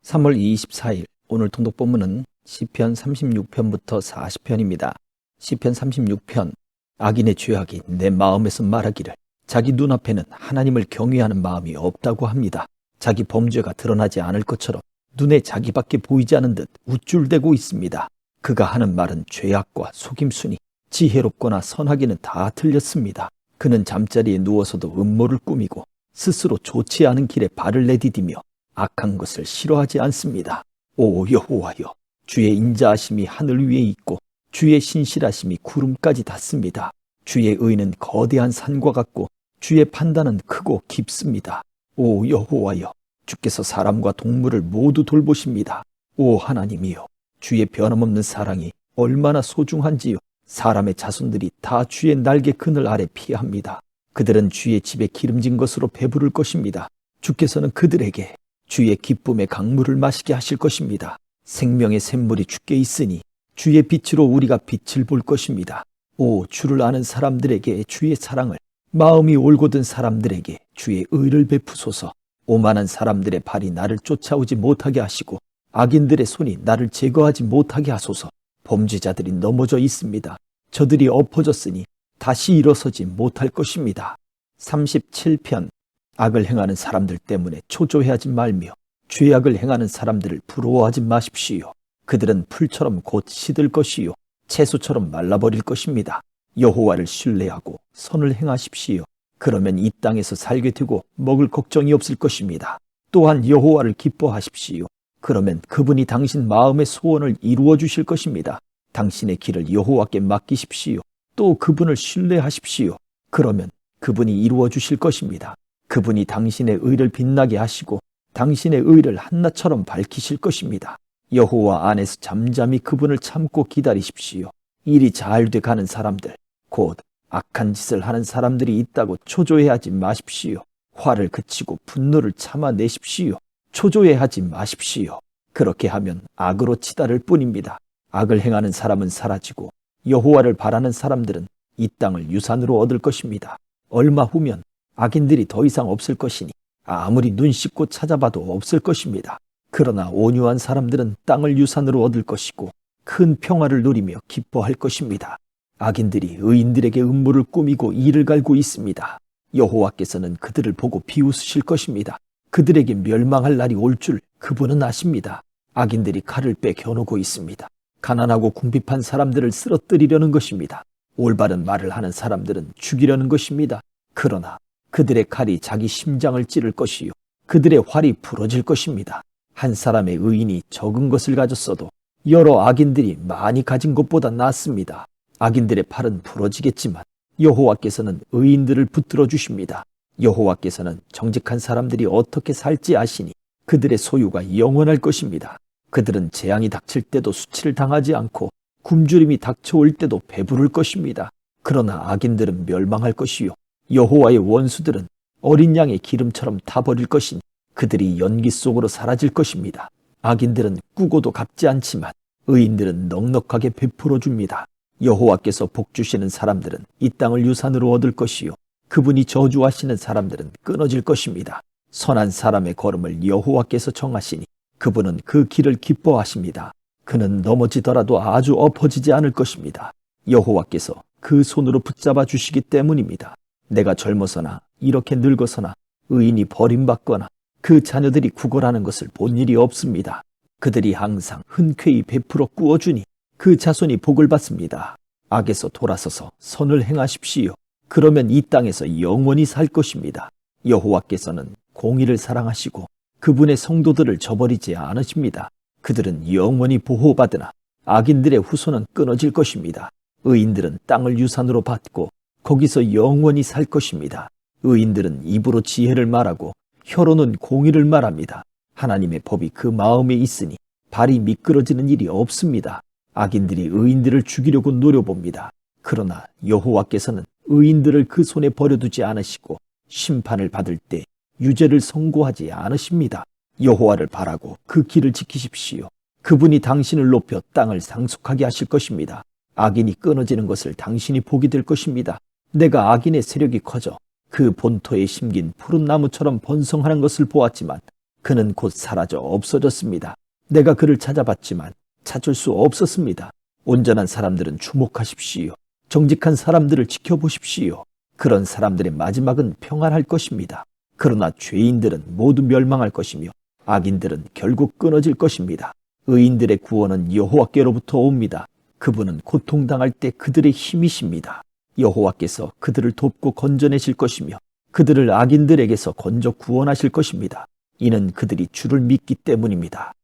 3월 24일 오늘 통독 본문은 시편 36편부터 40편입니다. 시편 36편 악인의 죄악이 내 마음에서 말하기를 자기 눈앞에는 하나님을 경외하는 마음이 없다고 합니다. 자기 범죄가 드러나지 않을 것처럼 눈에 자기밖에 보이지 않은 듯 우쭐대고 있습니다. 그가 하는 말은 죄악과 속임수니 지혜롭거나 선하기는 다 틀렸습니다. 그는 잠자리에 누워서도 음모를 꾸미고 스스로 좋지 않은 길에 발을 내디디며 악한 것을 싫어하지 않습니다. 오 여호와여, 주의 인자하심이 하늘 위에 있고 주의 신실하심이 구름까지 닿습니다. 주의 의는 거대한 산과 같고 주의 판단은 크고 깊습니다. 오 여호와여, 주께서 사람과 동물을 모두 돌보십니다. 오 하나님이여, 주의 변함없는 사랑이 얼마나 소중한지요. 사람의 자손들이 다 주의 날개 그늘 아래 피합니다. 그들은 주의 집에 기름진 것으로 배부를 것입니다. 주께서는 그들에게 주의 기쁨의 강물을 마시게 하실 것입니다. 생명의 샘물이 주께 있으니 주의 빛으로 우리가 빛을 볼 것입니다. 오 주를 아는 사람들에게 주의 사랑을, 마음이 올곧은 사람들에게 주의 의를 베푸소서. 오만한 사람들의 발이 나를 쫓아오지 못하게 하시고 악인들의 손이 나를 제거하지 못하게 하소서. 범죄자들이 넘어져 있습니다. 저들이 엎어졌으니 다시 일어서지 못할 것입니다. 37편 악을 행하는 사람들 때문에 초조해하지 말며 죄악을 행하는 사람들을 부러워하지 마십시오. 그들은 풀처럼 곧 시들 것이요 채소처럼 말라버릴 것입니다. 여호와를 신뢰하고 선을 행하십시오. 그러면 이 땅에서 살게 되고 먹을 걱정이 없을 것입니다. 또한 여호와를 기뻐하십시오. 그러면 그분이 당신 마음의 소원을 이루어 주실 것입니다. 당신의 길을 여호와께 맡기십시오. 또 그분을 신뢰하십시오. 그러면 그분이 이루어 주실 것입니다. 그분이 당신의 의를 빛나게 하시고 당신의 의를 한낮처럼 밝히실 것입니다. 여호와 안에서 잠잠히 그분을 참고 기다리십시오. 일이 잘 돼 가는 사람들, 곧 악한 짓을 하는 사람들이 있다고 초조해하지 마십시오. 화를 그치고 분노를 참아내십시오. 초조해하지 마십시오. 그렇게 하면 악으로 치달을 뿐입니다. 악을 행하는 사람은 사라지고 여호와를 바라는 사람들은 이 땅을 유산으로 얻을 것입니다. 얼마 후면 악인들이 더 이상 없을 것이니 아무리 눈 씻고 찾아봐도 없을 것입니다. 그러나 온유한 사람들은 땅을 유산으로 얻을 것이고 큰 평화를 누리며 기뻐할 것입니다. 악인들이 의인들에게 음모를 꾸미고 이를 갈고 있습니다. 여호와께서는 그들을 보고 비웃으실 것입니다. 그들에게 멸망할 날이 올 줄 그분은 아십니다. 악인들이 칼을 빼 겨누고 있습니다. 가난하고 궁핍한 사람들을 쓰러뜨리려는 것입니다. 올바른 말을 하는 사람들은 죽이려는 것입니다. 그러나 그들의 칼이 자기 심장을 찌를 것이요 그들의 활이 부러질 것입니다. 한 사람의 의인이 적은 것을 가졌어도 여러 악인들이 많이 가진 것보다 낫습니다. 악인들의 팔은 부러지겠지만 여호와께서는 의인들을 붙들어 주십니다. 여호와께서는 정직한 사람들이 어떻게 살지 아시니 그들의 소유가 영원할 것입니다. 그들은 재앙이 닥칠 때도 수치를 당하지 않고 굶주림이 닥쳐올 때도 배부를 것입니다. 그러나 악인들은 멸망할 것이요 여호와의 원수들은 어린 양의 기름처럼 타버릴 것이니 그들이 연기 속으로 사라질 것입니다. 악인들은 꾸고도 갚지 않지만 의인들은 넉넉하게 베풀어 줍니다. 여호와께서 복 주시는 사람들은 이 땅을 유산으로 얻을 것이요 그분이 저주하시는 사람들은 끊어질 것입니다. 선한 사람의 걸음을 여호와께서 정하시니 그분은 그 길을 기뻐하십니다. 그는 넘어지더라도 아주 엎어지지 않을 것입니다. 여호와께서 그 손으로 붙잡아 주시기 때문입니다. 내가 젊어서나 이렇게 늙어서나 의인이 버림받거나 그 자녀들이 구걸하는 것을 본 일이 없습니다. 그들이 항상 흔쾌히 베풀어 꾸어주니 그 자손이 복을 받습니다. 악에서 돌아서서 선을 행하십시오. 그러면 이 땅에서 영원히 살 것입니다. 여호와께서는 공의를 사랑하시고 그분의 성도들을 저버리지 않으십니다. 그들은 영원히 보호받으나 악인들의 후손은 끊어질 것입니다. 의인들은 땅을 유산으로 받고 거기서 영원히 살 것입니다. 의인들은 입으로 지혜를 말하고 혀로는 공의를 말합니다. 하나님의 법이 그 마음에 있으니 발이 미끄러지는 일이 없습니다. 악인들이 의인들을 죽이려고 노려봅니다. 그러나 여호와께서는 의인들을 그 손에 버려두지 않으시고 심판을 받을 때 유죄를 선고하지 않으십니다. 여호와를 바라고 그 길을 지키십시오. 그분이 당신을 높여 땅을 상속하게 하실 것입니다. 악인이 끊어지는 것을 당신이 보게 될 것입니다. 내가 악인의 세력이 커져 그 본토에 심긴 푸른 나무처럼 번성하는 것을 보았지만 그는 곧 사라져 없어졌습니다. 내가 그를 찾아봤지만 찾을 수 없었습니다. 온전한 사람들은 주목하십시오. 정직한 사람들을 지켜보십시오. 그런 사람들의 마지막은 평안할 것입니다. 그러나 죄인들은 모두 멸망할 것이며 악인들은 결국 끊어질 것입니다. 의인들의 구원은 여호와께로부터 옵니다. 그분은 고통당할 때 그들의 힘이십니다. 여호와께서 그들을 돕고 건져내실 것이며 그들을 악인들에게서 건져 구원하실 것입니다. 이는 그들이 주를 믿기 때문입니다.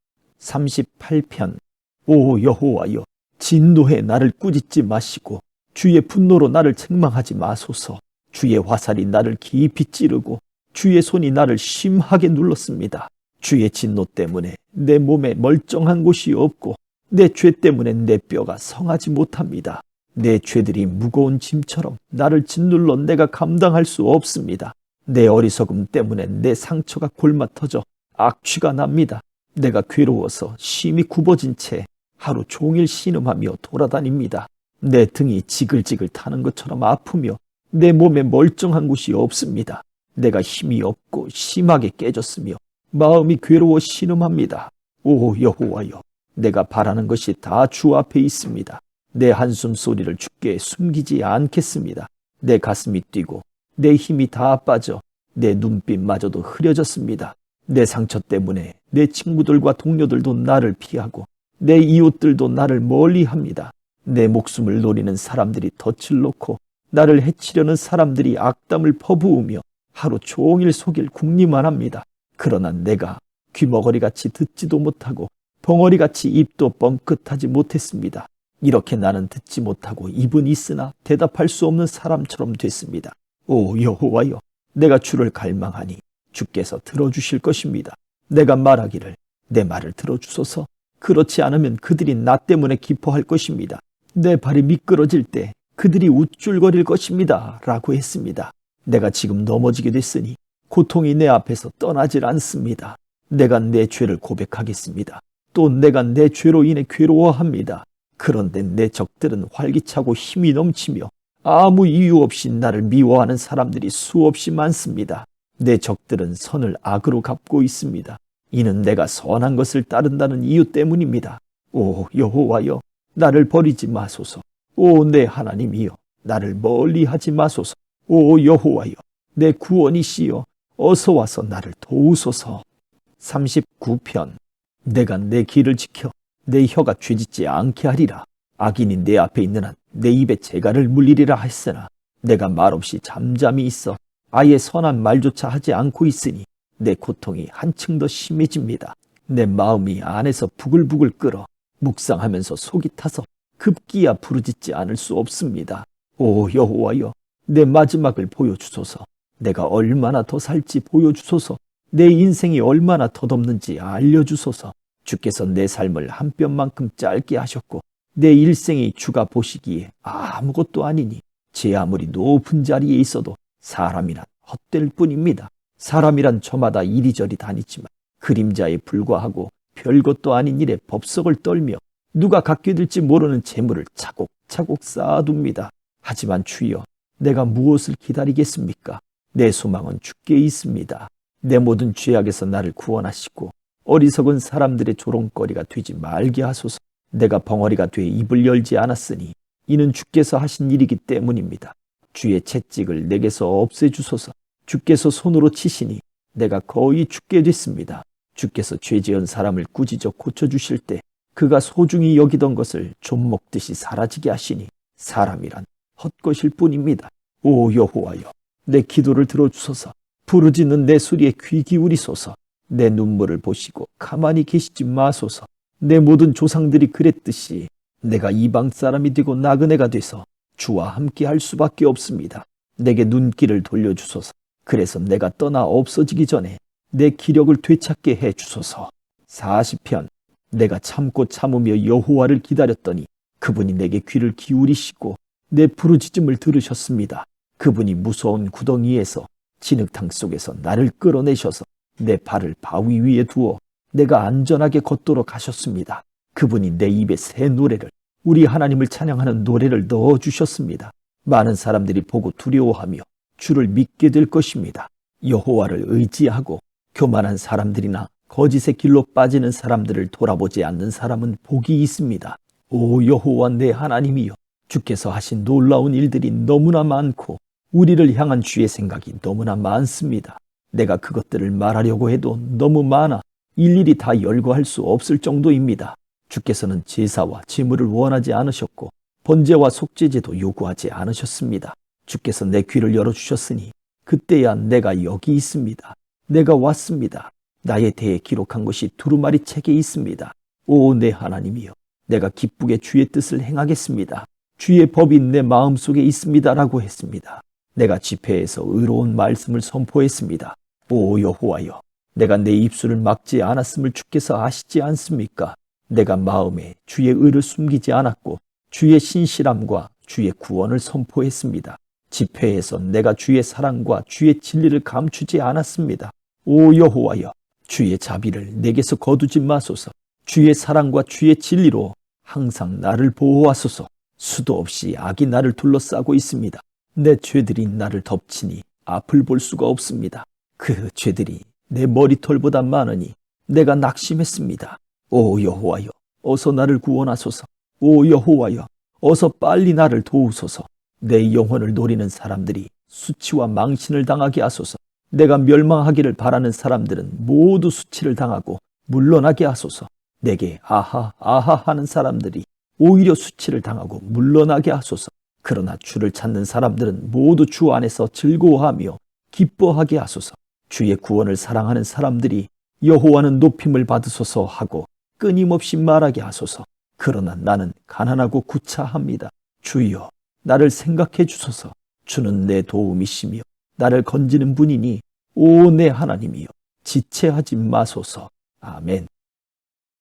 38편. 오 여호와여, 진노해 나를 꾸짖지 마시고 주의 분노로 나를 책망하지 마소서. 주의 화살이 나를 깊이 찌르고 주의 손이 나를 심하게 눌렀습니다. 주의 진노 때문에 내 몸에 멀쩡한 곳이 없고 내 죄 때문에 내 뼈가 성하지 못합니다. 내 죄들이 무거운 짐처럼 나를 짓눌러 내가 감당할 수 없습니다. 내 어리석음 때문에 내 상처가 골마 터져 악취가 납니다. 내가 괴로워서 심히 굽어진 채 하루 종일 신음하며 돌아다닙니다. 내 등이 지글지글 타는 것처럼 아프며 내 몸에 멀쩡한 곳이 없습니다. 내가 힘이 없고 심하게 깨졌으며 마음이 괴로워 신음합니다. 오 여호와여, 내가 바라는 것이 다 주 앞에 있습니다. 내 한숨 소리를 주께 숨기지 않겠습니다. 내 가슴이 뛰고 내 힘이 다 빠져 내 눈빛마저도 흐려졌습니다. 내 상처 때문에 내 친구들과 동료들도 나를 피하고 내 이웃들도 나를 멀리합니다. 내 목숨을 노리는 사람들이 덫을 놓고 나를 해치려는 사람들이 악담을 퍼부으며 하루 종일 속일 궁리만 합니다. 그러나 내가 귀머거리같이 듣지도 못하고 벙어리같이 입도 뻥끗하지 못했습니다. 이렇게 나는 듣지 못하고 입은 있으나 대답할 수 없는 사람처럼 됐습니다. 오 여호와여, 내가 주를 갈망하니 주께서 들어주실 것입니다. 내가 말하기를 내 말을 들어주소서. 그렇지 않으면 그들이 나 때문에 기뻐할 것입니다. 내 발이 미끄러질 때 그들이 우쭐거릴 것입니다. 라고 했습니다. 내가 지금 넘어지게 됐으니 고통이 내 앞에서 떠나질 않습니다. 내가 내 죄를 고백하겠습니다. 또 내가 내 죄로 인해 괴로워합니다. 그런데 내 적들은 활기차고 힘이 넘치며 아무 이유 없이 나를 미워하는 사람들이 수없이 많습니다. 내 적들은 선을 악으로 갚고 있습니다. 이는 내가 선한 것을 따른다는 이유 때문입니다. 오 여호와여, 나를 버리지 마소서. 오 내 하나님이여, 나를 멀리하지 마소서. 오 여호와여, 내 구원이시여, 어서 와서 나를 도우소서. 39편. 내가 내 길을 지켜 내 혀가 죄짓지 않게 하리라. 악인이 내 앞에 있는 한 내 입에 재갈을 물리리라 했으나 내가 말없이 잠잠히 있어 아예 선한 말조차 하지 않고 있으니 내 고통이 한층 더 심해집니다. 내 마음이 안에서 부글부글 끓어 묵상하면서 속이 타서 급기야 부르짖지 않을 수 없습니다. 오 여호와여, 내 마지막을 보여주소서. 내가 얼마나 더 살지 보여주소서. 내 인생이 얼마나 덧없는지 알려주소서. 주께서 내 삶을 한 뼘만큼 짧게 하셨고 내 일생이 주가 보시기에 아무것도 아니니 제 아무리 높은 자리에 있어도 사람이란 헛될 뿐입니다. 사람이란 저마다 이리저리 다니지만 그림자에 불과하고 별것도 아닌 일에 법석을 떨며 누가 갖게 될지 모르는 재물을 차곡차곡 쌓아둡니다. 하지만 주여, 내가 무엇을 기다리겠습니까? 내 소망은 주께 있습니다. 내 모든 죄악에서 나를 구원하시고 어리석은 사람들의 조롱거리가 되지 말게 하소서. 내가 벙어리가 돼 입을 열지 않았으니 이는 주께서 하신 일이기 때문입니다. 주의 채찍을 내게서 없애주소서. 주께서 손으로 치시니 내가 거의 죽게 됐습니다. 주께서 죄 지은 사람을 꾸짖어 고쳐주실 때 그가 소중히 여기던 것을 좀 먹듯이 사라지게 하시니 사람이란 헛것일 뿐입니다. 오 여호와여, 내 기도를 들어주소서. 부르짖는 내 소리에 귀 기울이소서. 내 눈물을 보시고 가만히 계시지 마소서. 내 모든 조상들이 그랬듯이 내가 이방 사람이 되고 나그네가 돼서 주와 함께 할 수밖에 없습니다. 내게 눈길을 돌려주소서. 그래서 내가 떠나 없어지기 전에 내 기력을 되찾게 해주소서. 40편. 내가 참고 참으며 여호와를 기다렸더니 그분이 내게 귀를 기울이시고 내 부르짖음을 들으셨습니다. 그분이 무서운 구덩이에서 진흙탕 속에서 나를 끌어내셔서 내 발을 바위 위에 두어 내가 안전하게 걷도록 하셨습니다. 그분이 내 입에 새 노래를, 우리 하나님을 찬양하는 노래를 넣어주셨습니다. 많은 사람들이 보고 두려워하며 주를 믿게 될 것입니다. 여호와를 의지하고 교만한 사람들이나 거짓의 길로 빠지는 사람들을 돌아보지 않는 사람은 복이 있습니다. 오 여호와 내 하나님이여, 주께서 하신 놀라운 일들이 너무나 많고 우리를 향한 주의 생각이 너무나 많습니다. 내가 그것들을 말하려고 해도 너무 많아 일일이 다 열거할 수 없을 정도입니다. 주께서는 제사와 제물을 원하지 않으셨고 번제와 속죄제도 요구하지 않으셨습니다. 주께서 내 귀를 열어주셨으니 그때야 내가 여기 있습니다. 내가 왔습니다. 나에 대해 기록한 것이 두루마리 책에 있습니다. 오 내 하나님이여, 내가 기쁘게 주의 뜻을 행하겠습니다. 주의 법이 내 마음속에 있습니다라고 했습니다. 내가 집회에서 의로운 말씀을 선포했습니다. 오 여호와여, 내가 내 입술을 막지 않았음을 주께서 아시지 않습니까? 내가 마음에 주의 의를 숨기지 않았고 주의 신실함과 주의 구원을 선포했습니다. 집회에서 내가 주의 사랑과 주의 진리를 감추지 않았습니다. 오 여호와여, 주의 자비를 내게서 거두지 마소서. 주의 사랑과 주의 진리로 항상 나를 보호하소서. 수도 없이 악이 나를 둘러싸고 있습니다. 내 죄들이 나를 덮치니 앞을 볼 수가 없습니다. 그 죄들이 내 머리털보다 많으니 내가 낙심했습니다. 오 여호와여, 어서 나를 구원하소서. 오 여호와여, 어서 빨리 나를 도우소서. 내 영혼을 노리는 사람들이 수치와 망신을 당하게 하소서. 내가 멸망하기를 바라는 사람들은 모두 수치를 당하고 물러나게 하소서. 내게 아하 아하 하는 사람들이 오히려 수치를 당하고 물러나게 하소서. 그러나 주를 찾는 사람들은 모두 주 안에서 즐거워하며 기뻐하게 하소서. 주의 구원을 사랑하는 사람들이 여호와는 높임을 받으소서 하고 끊임없이 말하게 하소서. 그러나 나는 가난하고 구차합니다. 주여, 나를 생각해 주소서. 주는 내 도움이시며 나를 건지는 분이니 오 내 하나님이여, 지체하지 마소서. 아멘.